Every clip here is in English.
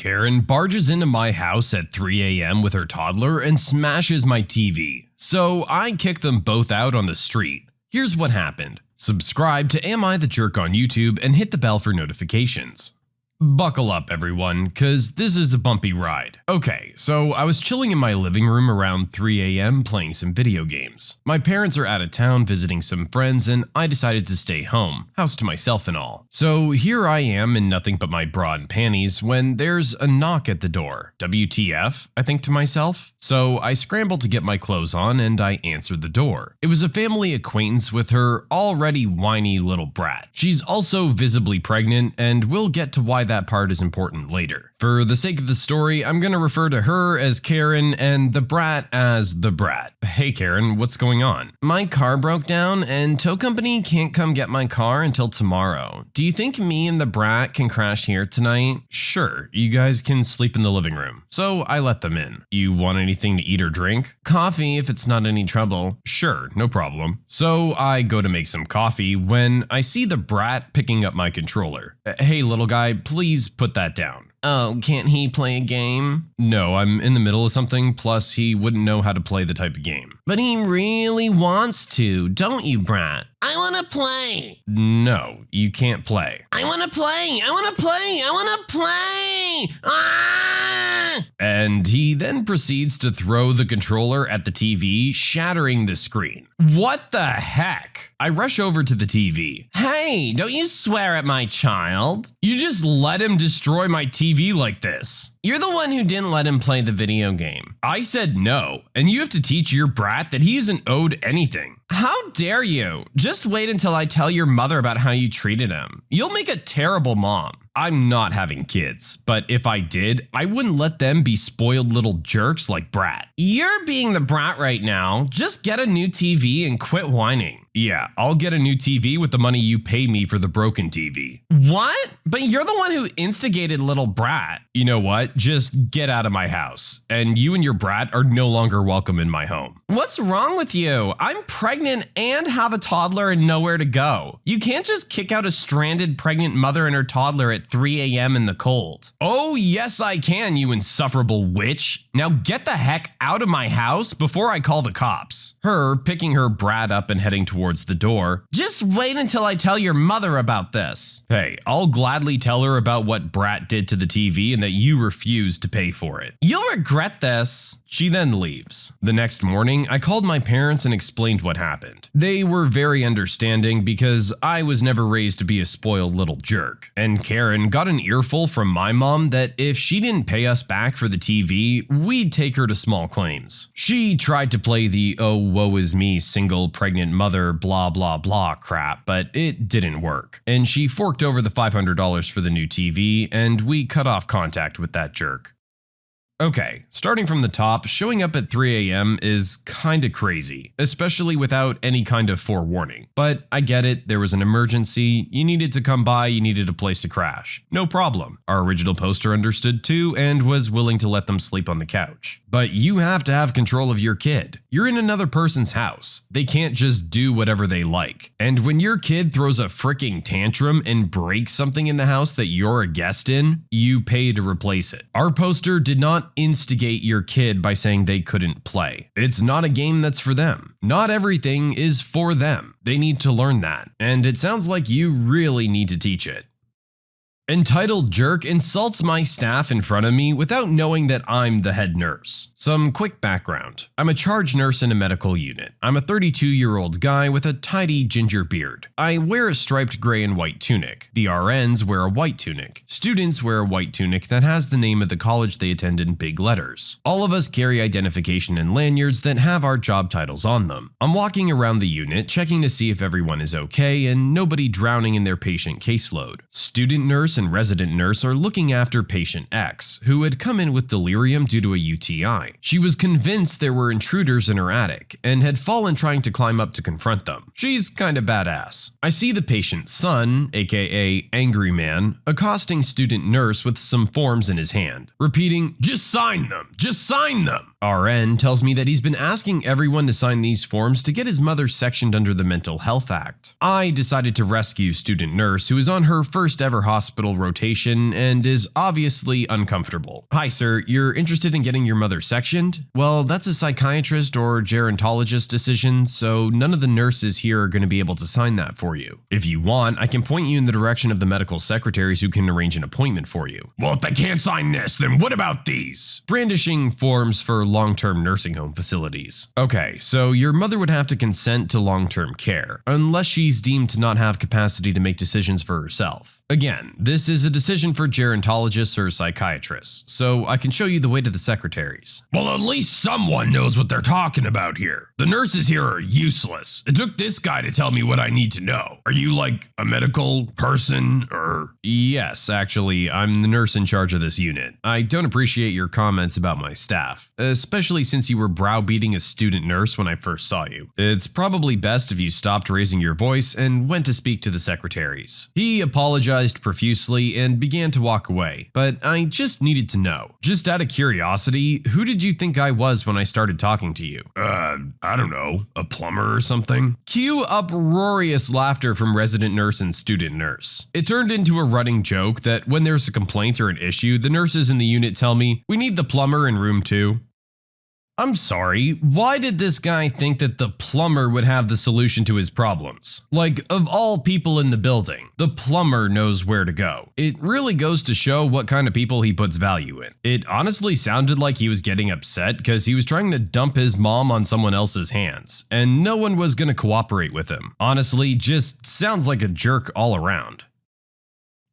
Karen barges into my house at 3 a.m. with her toddler and smashes my TV. So I kick them both out on the street. Here's what happened. Subscribe to Am I the Jerk on YouTube and hit the bell for notifications. Buckle up everyone, cause this is a bumpy ride. Okay, so I was chilling in my living room around 3 a.m. playing some video games. My parents are out of town visiting some friends and I decided to stay home, house to myself and all. So here I am in nothing but my bra and panties when there's a knock at the door. WTF, I think to myself. So I scramble to get my clothes on and I answer the door. It was a family acquaintance with her already whiny little brat. She's also visibly pregnant and we'll get to why that part is important later. For the sake of the story, I'm gonna refer to her as Karen and the brat as the brat. Hey Karen, what's going on? My car broke down and tow company can't come get my car until tomorrow. Do you think me and the brat can crash here tonight? Sure, you guys can sleep in the living room. So I let them in. You want anything to eat or drink? Coffee if it's not any trouble. Sure, no problem. So I go to make some coffee when I see the brat picking up my controller. Hey little guy, please put that down. Oh, can't he play a game? No, I'm in the middle of something, plus he wouldn't know how to play the type of game. But he really wants to, don't you, brat? I want to play. No, you can't play. I want to play. I want to play. I want to play. Ah! And he then proceeds to throw the controller at the TV, shattering the screen. What the heck? I rush over to the TV. Hey, don't you swear at my child. You just let him destroy my TV like this. You're the one who didn't let him play the video game. I said no, and you have to teach your brat that he isn't owed anything. How dare you? Just wait until I tell your mother about how you treated him. You'll make a terrible mom. I'm not having kids, but if I did, I wouldn't let them be spoiled little jerks like Brat. You're being the brat right now. Just get a new TV and quit whining. Yeah, I'll get a new TV with the money you pay me for the broken TV. What? But you're the one who instigated little brat. You know what? Just get out of my house. And you and your brat are no longer welcome in my home. What's wrong with you? I'm pregnant and have a toddler and nowhere to go. You can't just kick out a stranded pregnant mother and her toddler at 3 a.m. in the cold. Oh, yes, I can, you insufferable witch. Now get the heck out of my house before I call the cops. Her picking her brat up and heading towards the door. Just wait until I tell your mother about this. Hey, I'll gladly tell her about what Brat did to the TV and that you refused to pay for it. You'll regret this. She then leaves. The next morning, I called my parents and explained what happened. They were very understanding because I was never raised to be a spoiled little jerk. And Karen got an earful from my mom that if she didn't pay us back for the TV, we'd take her to small claims. She tried to play the oh woe is me single pregnant mother blah blah blah crap, but it didn't work. And she forked over the $500 for the new TV and we cut off contact with that jerk. Okay, starting from the top, showing up at 3 a.m. is kinda crazy, especially without any kind of forewarning. But I get it, there was an emergency, you needed to come by, you needed a place to crash. No problem. Our original poster understood too and was willing to let them sleep on the couch. But you have to have control of your kid. You're in another person's house. They can't just do whatever they like. And when your kid throws a freaking tantrum and breaks something in the house that you're a guest in, you pay to replace it. Our poster did not instigate your kid by saying they couldn't play. It's not a game that's for them. Not everything is for them. They need to learn that. And it sounds like you really need to teach it. Entitled jerk insults my staff in front of me without knowing that I'm the head nurse. Some quick background. I'm a charge nurse in a medical unit. I'm a 32-year-old guy with a tidy ginger beard. I wear a striped gray and white tunic. The RNs wear a white tunic. Students wear a white tunic that has the name of the college they attend in big letters. All of us carry identification and lanyards that have our job titles on them. I'm walking around the unit checking to see if everyone is okay and nobody drowning in their patient caseload. Student nurse and resident nurse are looking after patient X, who had come in with delirium due to a UTI. She was convinced there were intruders in her attic and had fallen trying to climb up to confront them. She's kinda badass. I see the patient's son, aka Angry Man, accosting student nurse with some forms in his hand, repeating, "Just sign them! Just sign them!" RN tells me that he's been asking everyone to sign these forms to get his mother sectioned under the Mental Health Act. I decided to rescue student nurse who is on her first ever hospital rotation and is obviously uncomfortable. Hi sir, you're interested in getting your mother sectioned? Well, that's a psychiatrist or gerontologist decision, so none of the nurses here are going to be able to sign that for you. If you want, I can point you in the direction of the medical secretaries who can arrange an appointment for you. Well, if they can't sign this, then what about these? Brandishing forms for long-term nursing home facilities. Okay, so your mother would have to consent to long-term care, unless she's deemed to not have capacity to make decisions for herself. Again, this is a decision for gerontologists or psychiatrists, so I can show you the way to the secretaries. Well, at least someone knows what they're talking about here. The nurses here are useless. It took this guy to tell me what I need to know. Are you like a medical person or? Yes, actually, I'm the nurse in charge of this unit. I don't appreciate your comments about my staff, especially since you were browbeating a student nurse when I first saw you. It's probably best if you stopped raising your voice and went to speak to the secretaries. He apologized profusely and began to walk away, but I just needed to know. Just out of curiosity, who did you think I was when I started talking to you? I don't know, a plumber or something? Cue uproarious laughter from resident nurse and student nurse. It turned into a running joke that when there's a complaint or an issue, the nurses in the unit tell me, "We need the plumber in room 2. I'm sorry, why did this guy think that the plumber would have the solution to his problems? Like, of all people in the building, the plumber knows where to go. It really goes to show what kind of people he puts value in. It honestly sounded like he was getting upset because he was trying to dump his mom on someone else's hands, and no one was going to cooperate with him. Honestly, just sounds like a jerk all around.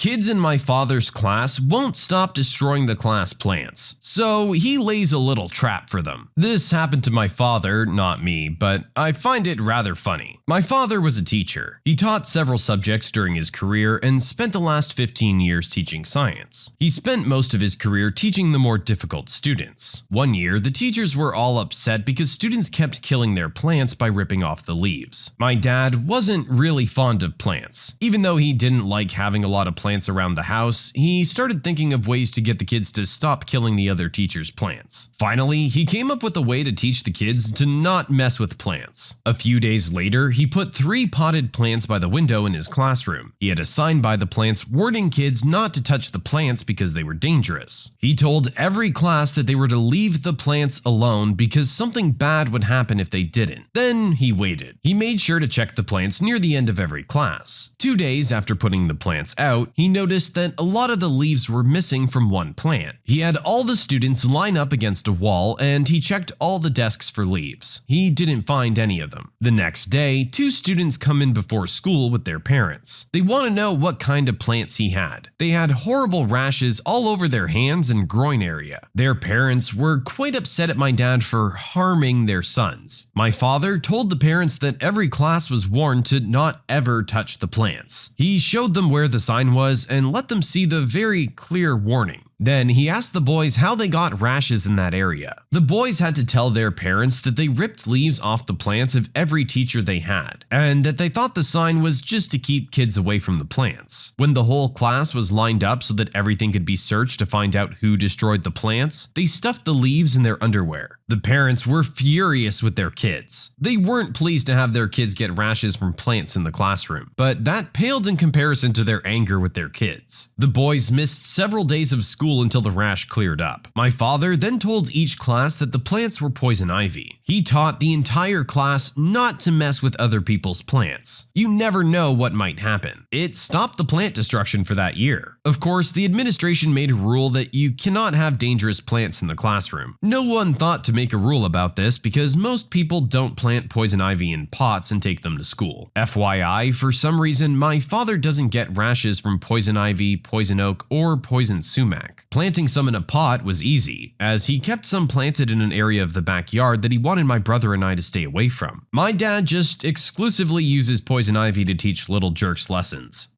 Kids in my father's class won't stop destroying the class plants, so he lays a little trap for them. This happened to my father, not me, but I find it rather funny. My father was a teacher. He taught several subjects during his career and spent the last 15 years teaching science. He spent most of his career teaching the more difficult students. One year, the teachers were all upset because students kept killing their plants by ripping off the leaves. My dad wasn't really fond of plants. Even though he didn't like having a lot of plants around the house, he started thinking of ways to get the kids to stop killing the other teachers' plants. Finally, he came up with a way to teach the kids to not mess with plants. A few days later, he put 3 potted plants by the window in his classroom. He had a sign by the plants warning kids not to touch the plants because they were dangerous. He told every class that they were to leave the plants alone because something bad would happen if they didn't. Then he waited. He made sure to check the plants near the end of every class. 2 days after putting the plants out, he noticed that a lot of the leaves were missing from one plant. He had all the students line up against a wall and he checked all the desks for leaves. He didn't find any of them. The next day, 2 students come in before school with their parents. They want to know what kind of plants he had. They had horrible rashes all over their hands and groin area. Their parents were quite upset at my dad for harming their sons. My father told the parents that every class was warned to not ever touch the plants. He showed them where the sign was and let them see the very clear warning. Then he asked the boys how they got rashes in that area. The boys had to tell their parents that they ripped leaves off the plants of every teacher they had, and that they thought the sign was just to keep kids away from the plants. When the whole class was lined up so that everything could be searched to find out who destroyed the plants, they stuffed the leaves in their underwear. The parents were furious with their kids. They weren't pleased to have their kids get rashes from plants in the classroom, but that paled in comparison to their anger with their kids. The boys missed several days of school until the rash cleared up. My father then told each class that the plants were poison ivy. He taught the entire class not to mess with other people's plants. You never know what might happen. It stopped the plant destruction for that year. Of course, the administration made a rule that you cannot have dangerous plants in the classroom. No one thought to make a rule about this because most people don't plant poison ivy in pots and take them to school. FYI, for some reason, my father doesn't get rashes from poison ivy, poison oak, or poison sumac. Planting some in a pot was easy, as he kept some planted in an area of the backyard that he wanted my brother and I to stay away from. My dad just exclusively uses poison ivy to teach little jerks lessons.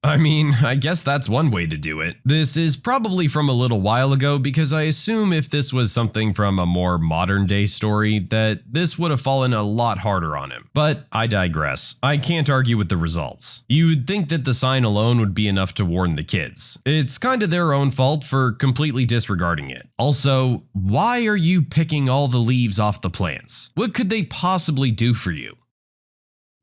I mean, I guess that's one way to do it. This is probably from a little while ago because I assume if this was something from a more modern day story that this would have fallen a lot harder on him. But I digress. I can't argue with the results. You'd think that the sign alone would be enough to warn the kids. It's kinda their own fault for completely disregarding it. Also, why are you picking all the leaves off the plants? What could they possibly do for you?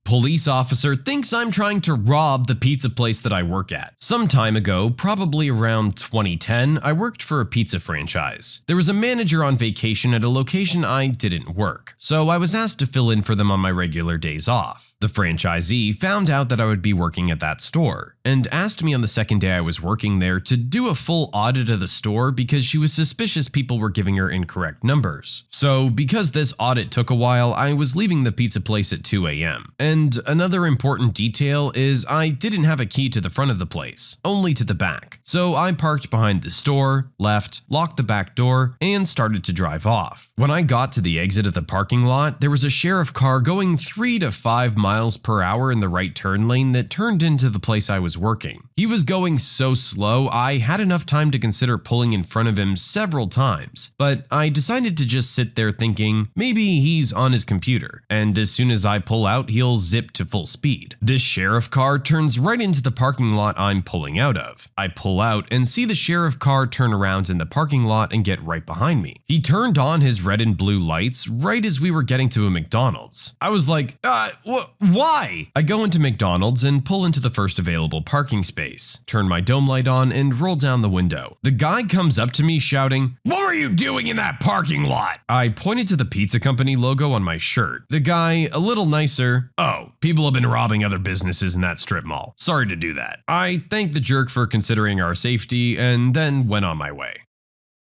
Police officer thinks I'm trying to rob the pizza place that I work at. Some time ago, probably around 2010, I worked for a pizza franchise. There was a manager on vacation at a location I didn't work, so I was asked to fill in for them on my regular days off. The franchisee found out that I would be working at that store and asked me on the second day I was working there to do a full audit of the store because she was suspicious people were giving her incorrect numbers. So because this audit took a while, I was leaving the pizza place at 2 a.m. And another important detail is I didn't have a key to the front of the place, only to the back. So I parked behind the store, left, locked the back door, and started to drive off. When I got to the exit of the parking lot, there was a sheriff car going 3 to 5 miles per hour in the right turn lane that turned into the place I was working. He was going so slow, I had enough time to consider pulling in front of him several times, but I decided to just sit there thinking maybe he's on his computer, and as soon as I pull out, he'll zip to full speed. This sheriff car turns right into the parking lot I'm pulling out of. I pull out and see the sheriff car turn around in the parking lot and get right behind me. He turned on his red and blue lights right as we were getting to a McDonald's. I was like, why? I go into McDonald's and pull into the first available parking space, turn my dome light on, and roll down the window. The guy comes up to me shouting, "What were you doing in that parking lot?" I pointed to the pizza company logo on my shirt. The guy, a little nicer, "Oh, people have been robbing other businesses in that strip mall. Sorry to do that." I thanked the jerk for considering our safety and then went on my way.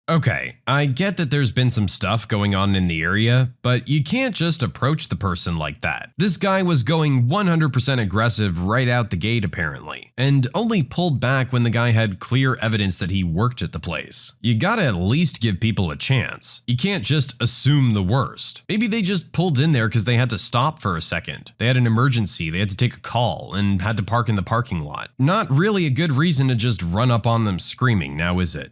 Okay, I get that there's been some stuff going on in the area, but you can't just approach the person like that. This guy was going 100% aggressive right out the gate apparently, and only pulled back when the guy had clear evidence that he worked at the place. You gotta at least give people a chance. You can't just assume the worst. Maybe they just pulled in there because they had to stop for a second. They had an emergency, they had to take a call, and had to park in the parking lot. Not really a good reason to just run up on them screaming, now is it?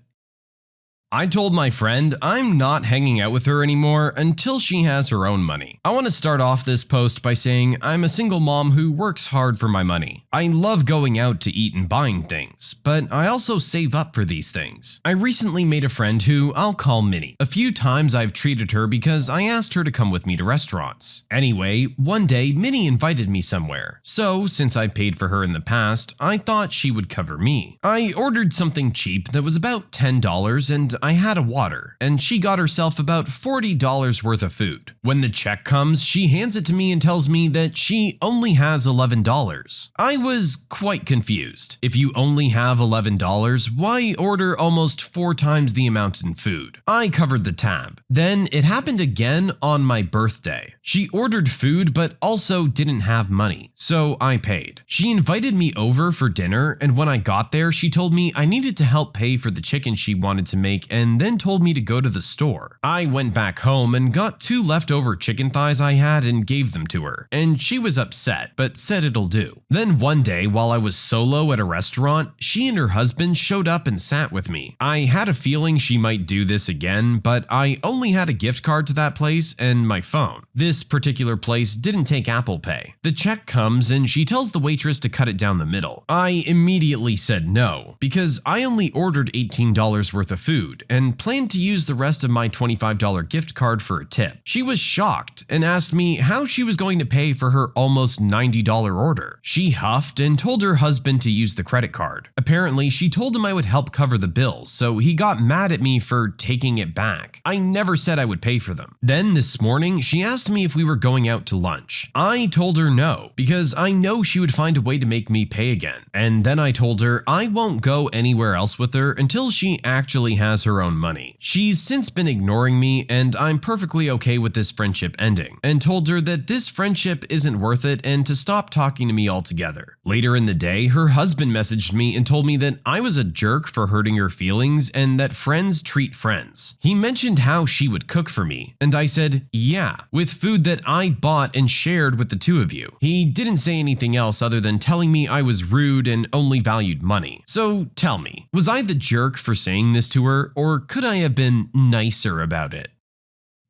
I told my friend I'm not hanging out with her anymore until she has her own money. I want to start off this post by saying I'm a single mom who works hard for my money. I love going out to eat and buying things, but I also save up for these things. I recently made a friend who I'll call Minnie. A few times I've treated her because I asked her to come with me to restaurants. Anyway, one day Minnie invited me somewhere, so since I paid for her in the past, I thought she would cover me. I ordered something cheap that was about $10 and I had a water, and she got herself about $40 worth of food. When the check comes, she hands it to me and tells me that she only has $11. I was quite confused. If you only have $11, why order almost 4 times the amount in food? I covered the tab. Then it happened again on my birthday. She ordered food but also didn't have money, so I paid. She invited me over for dinner, and when I got there, she told me I needed to help pay for the chicken she wanted to make and then told me to go to the store. I went back home and got 2 leftover chicken thighs I had and gave them to her, and she was upset but said it'll do. Then one day while I was solo at a restaurant, she and her husband showed up and sat with me. I had a feeling she might do this again, but I only had a gift card to that place and my phone. This particular place didn't take Apple Pay. The check comes and she tells the waitress to cut it down the middle. I immediately said no, because I only ordered $18 worth of food and planned to use the rest of my $25 gift card for a tip. She was shocked and asked me how she was going to pay for her almost $90 order. She huffed and told her husband to use the credit card. Apparently, she told him I would help cover the bills, so he got mad at me for taking it back. I never said I would pay for them. Then this morning, she asked me if we were going out to lunch. I told her no, because I know she would find a way to make me pay again. And then I told her I won't go anywhere else with her until she actually has her own money. She's since been ignoring me, and I'm perfectly okay with this friendship ending, and told her that this friendship isn't worth it and to stop talking to me altogether. Later in the day, her husband messaged me and told me that I was a jerk for hurting her feelings and that friends treat friends. He mentioned how she would cook for me, and I said, yeah, with food that I bought and shared with the two of you. He didn't say anything else other than telling me I was rude and only valued money. So tell me, was I the jerk for saying this to her, or could I have been nicer about it?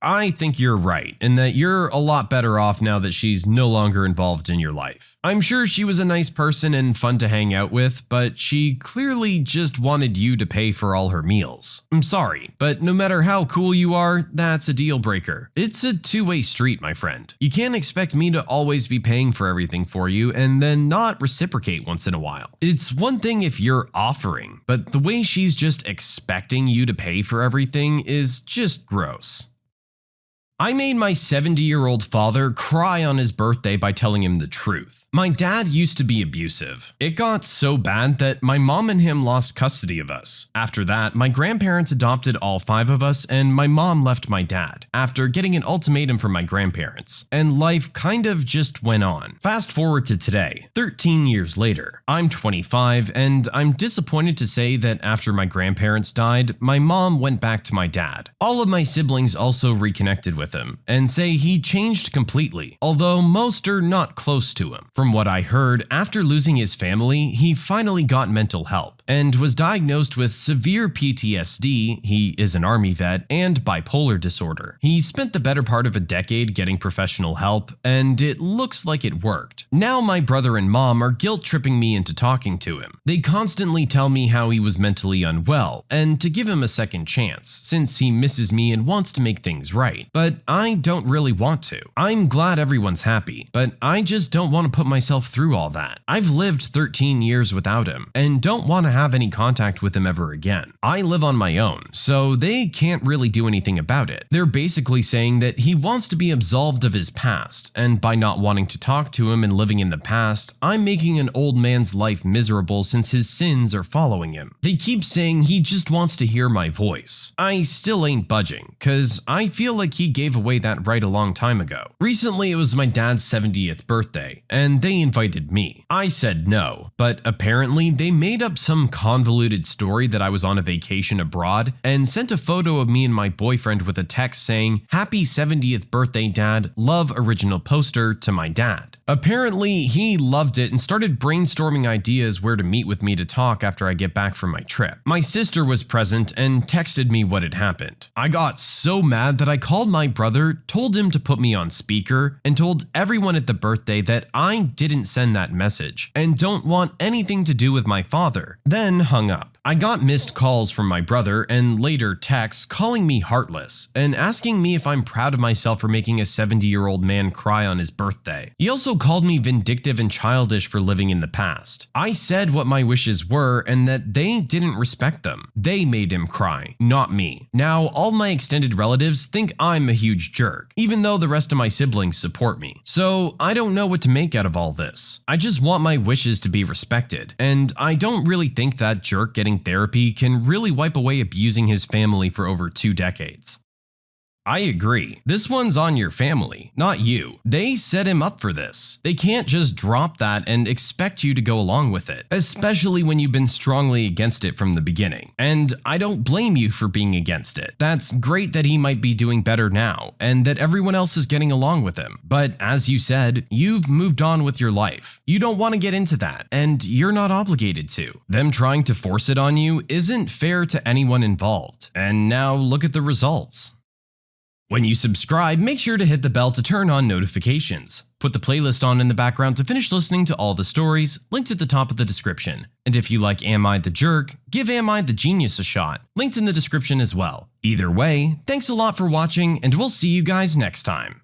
I think you're right, and that you're a lot better off now that she's no longer involved in your life. I'm sure she was a nice person and fun to hang out with, but she clearly just wanted you to pay for all her meals. I'm sorry, but no matter how cool you are, that's a deal breaker. It's a two-way street, my friend. You can't expect me to always be paying for everything for you and then not reciprocate once in a while. It's one thing if you're offering, but the way she's just expecting you to pay for everything is just gross. I made my 70-year-old father cry on his birthday by telling him the truth. My dad used to be abusive. It got so bad that my mom and him lost custody of us. After that, my grandparents adopted all 5 of us, and my mom left my dad after getting an ultimatum from my grandparents, and life kind of just went on. Fast forward to today, 13 years later. I'm 25, and I'm disappointed to say that after my grandparents died, my mom went back to my dad. All of my siblings also reconnected with him and say he changed completely, although most are not close to him. From what I heard, after losing his family, he finally got mental help and was diagnosed with severe PTSD, he is an army vet, and bipolar disorder. He spent the better part of a decade getting professional help, and it looks like it worked. Now my brother and mom are guilt-tripping me into talking to him. They constantly tell me how he was mentally unwell, and to give him a second chance, since he misses me and wants to make things right. But I don't really want to. I'm glad everyone's happy, but I just don't want to put myself through all that. I've lived 13 years without him, and don't want to have any contact with him ever again. I live on my own, so they can't really do anything about it. They're basically saying that he wants to be absolved of his past, and by not wanting to talk to him and living in the past, I'm making an old man's life miserable since his sins are following him. They keep saying he just wants to hear my voice. I still ain't budging, cause I feel like he gave away that right a long time ago. Recently it was my dad's 70th birthday, and they invited me. I said no, but apparently they made up some convoluted story that I was on a vacation abroad and sent a photo of me and my boyfriend with a text saying, "Happy 70th birthday, Dad, love original poster," to my dad. Apparently he loved it and started brainstorming ideas where to meet with me to talk after I get back from my trip. My sister was present and texted me what had happened. I got so mad that I called my brother, told him to put me on speaker, and told everyone at the birthday that I didn't send that message and don't want anything to do with my father, then hung up. I got missed calls from my brother and later texts calling me heartless and asking me if I'm proud of myself for making a 70-year-old man cry on his birthday. He also called me vindictive and childish for living in the past. I said what my wishes were and that they didn't respect them. They made him cry, not me. Now all my extended relatives think I'm a huge jerk, even though the rest of my siblings support me. So I don't know what to make out of all this. I just want my wishes to be respected, and I don't really think that jerk getting therapy can really wipe away abusing his family for over 2 decades. I agree. This one's on your family, not you. They set him up for this. They can't just drop that and expect you to go along with it, especially when you've been strongly against it from the beginning. And I don't blame you for being against it. That's great that he might be doing better now, and that everyone else is getting along with him. But as you said, you've moved on with your life. You don't want to get into that, and you're not obligated to. Them trying to force it on you isn't fair to anyone involved. And now look at the results. When you subscribe, make sure to hit the bell to turn on notifications. Put the playlist on in the background to finish listening to all the stories, linked at the top of the description. And if you like Am I the Jerk, give Am I the Genius a shot, linked in the description as well. Either way, thanks a lot for watching, and we'll see you guys next time.